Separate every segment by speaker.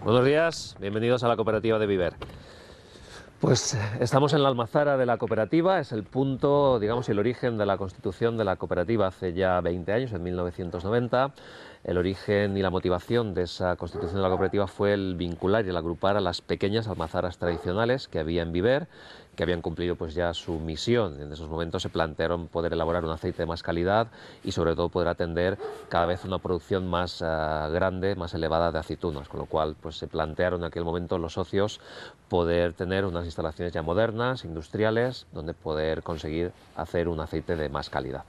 Speaker 1: Buenos días, bienvenidos a la cooperativa de Viver. Pues estamos en la almazara de la cooperativa, es el punto, digamos, el origen de la constitución de la cooperativa hace ya 20 años, en 1990. El origen y la motivación de esa constitución de la cooperativa fue el vincular y el agrupar a las pequeñas almazaras tradicionales que había en Viver, que habían cumplido pues ya su misión. En esos momentos se plantearon poder elaborar un aceite de más calidad y sobre todo poder atender cada vez una producción más grande, más elevada de aceitunas, con lo cual pues se plantearon en aquel momento los socios poder tener unas instalaciones ya modernas, industriales, donde poder conseguir hacer un aceite de más calidad.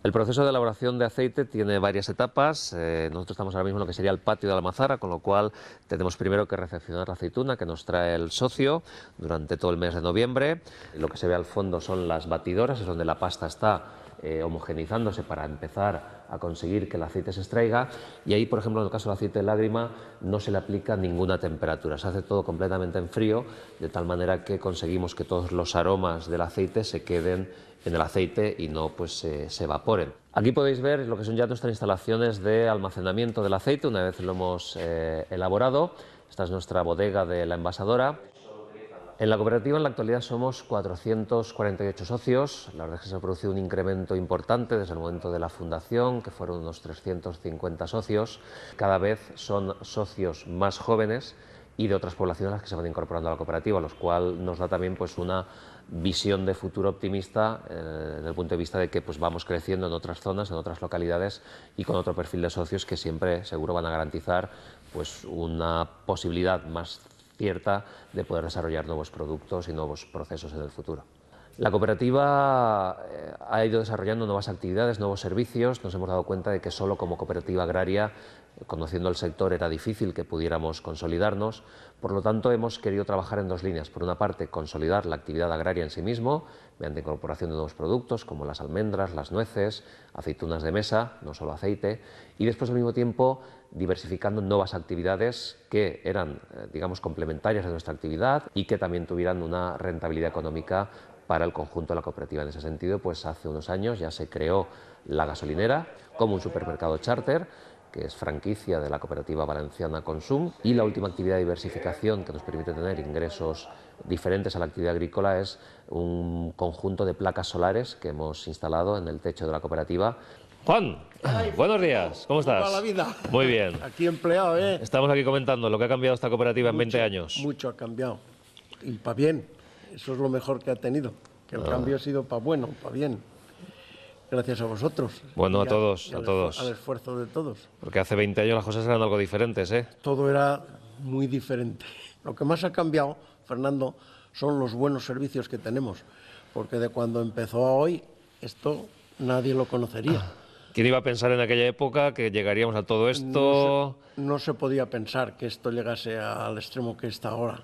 Speaker 1: El proceso de elaboración de aceite tiene varias etapas. Nosotros estamos ahora mismo en lo que sería el patio de la almazara, con lo cual tenemos primero que recepcionar la aceituna que nos trae el socio durante todo el mes de noviembre. Lo que se ve al fondo son las batidoras, es donde la pasta está homogenizándose para empezar a conseguir que el aceite se extraiga, y ahí, por ejemplo, en el caso del aceite de lágrima no se le aplica ninguna temperatura, se hace todo completamente en frío, de tal manera que conseguimos que todos los aromas del aceite se queden en el aceite y no pues se evaporen. Aquí podéis ver lo que son ya nuestras instalaciones de almacenamiento del aceite una vez lo hemos elaborado. Esta es nuestra bodega de la envasadora. En la cooperativa en la actualidad somos 448 socios. La verdad es que se ha producido un incremento importante desde el momento de la fundación, que fueron unos 350 socios. Cada vez son socios más jóvenes y de otras poblaciones las que se van incorporando a la cooperativa, lo cual nos da también pues una visión de futuro optimista desde el punto de vista de que pues vamos creciendo en otras zonas, en otras localidades y con otro perfil de socios que siempre seguro van a garantizar pues una posibilidad más cierta de poder desarrollar nuevos productos y nuevos procesos en el futuro. La cooperativa ha ido desarrollando nuevas actividades, nuevos servicios. Nos hemos dado cuenta de que solo como cooperativa agraria, conociendo el sector, era difícil que pudiéramos consolidarnos. Por lo tanto, hemos querido trabajar en dos líneas. Por una parte, consolidar la actividad agraria en sí mismo, mediante incorporación de nuevos productos como las almendras, las nueces, aceitunas de mesa, no solo aceite, y después al mismo tiempo diversificando nuevas actividades que eran, digamos, complementarias de nuestra actividad y que también tuvieran una rentabilidad económica para el conjunto de la cooperativa. En ese sentido, pues hace unos años ya se creó la gasolinera como un supermercado charter, que es franquicia de la cooperativa valenciana Consum, y la última actividad de diversificación que nos permite tener ingresos diferentes a la actividad agrícola es un conjunto de placas solares que hemos instalado en el techo de la cooperativa. Juan, buenos días, ¿cómo estás?
Speaker 2: Toda la vida.
Speaker 1: Muy bien.
Speaker 2: Aquí empleado, ¿eh?
Speaker 1: Estamos aquí comentando lo que ha cambiado esta cooperativa en 20 años.
Speaker 2: Mucho ha cambiado. Y para bien. Eso es lo mejor que ha tenido. Que el cambio ha sido para bueno, para bien. Gracias a vosotros.
Speaker 1: Bueno, a todos, a todos.
Speaker 2: Al esfuerzo de todos.
Speaker 1: Porque hace 20 años las cosas eran algo diferentes, ¿eh?
Speaker 2: Todo era muy diferente. Lo que más ha cambiado, Fernando, son los buenos servicios que tenemos. Porque de cuando empezó a hoy, esto nadie lo conocería.
Speaker 1: ¿Quién iba a pensar en aquella época que llegaríamos a todo esto?
Speaker 2: No se podía pensar que esto llegase al extremo que está ahora,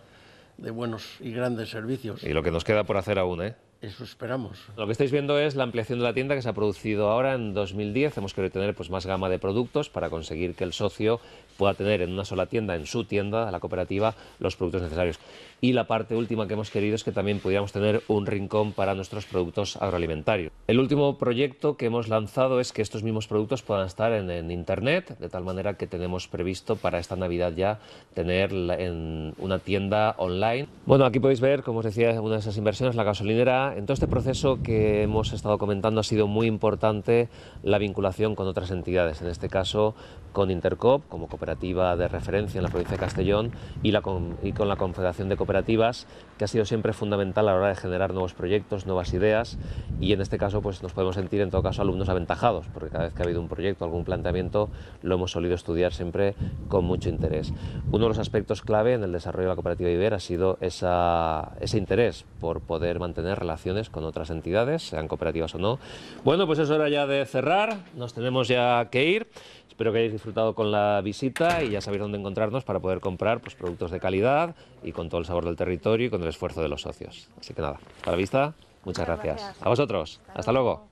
Speaker 2: de buenos y grandes servicios.
Speaker 1: Y lo que nos queda por hacer aún, ¿eh?
Speaker 2: Eso esperamos.
Speaker 1: Lo que estáis viendo es la ampliación de la tienda que se ha producido ahora en 2010. Hemos querido tener pues más gama de productos para conseguir que el socio pueda tener en una sola tienda, en su tienda, la cooperativa, los productos necesarios. Y la parte última que hemos querido es que también pudiéramos tener un rincón para nuestros productos agroalimentarios. El último proyecto que hemos lanzado es que estos mismos productos puedan estar en Internet, de tal manera que tenemos previsto para esta Navidad ya tener en una tienda online. Bueno, aquí podéis ver, como os decía, una de esas inversiones, la gasolinera. En todo este proceso que hemos estado comentando ha sido muy importante la vinculación con otras entidades, en este caso con Intercoop, como cooperativa de referencia en la provincia de Castellón, y con la Confederación de Cooperativas, que ha sido siempre fundamental a la hora de generar nuevos proyectos, nuevas ideas, y en este caso pues nos podemos sentir en todo caso alumnos aventajados, porque cada vez que ha habido un proyecto, algún planteamiento, lo hemos solido estudiar siempre con mucho interés. Uno de los aspectos clave en el desarrollo de la cooperativa Viver ha sido ese interés por poder mantener relaciones con otras entidades, sean cooperativas o no. Bueno, pues es hora ya de cerrar, nos tenemos ya que ir. Espero que hayáis disfrutado con la visita y ya sabéis dónde encontrarnos para poder comprar pues, productos de calidad y con todo el sabor del territorio y con el esfuerzo de los socios. Así que nada, hasta la vista, muchas gracias. A vosotros, hasta luego.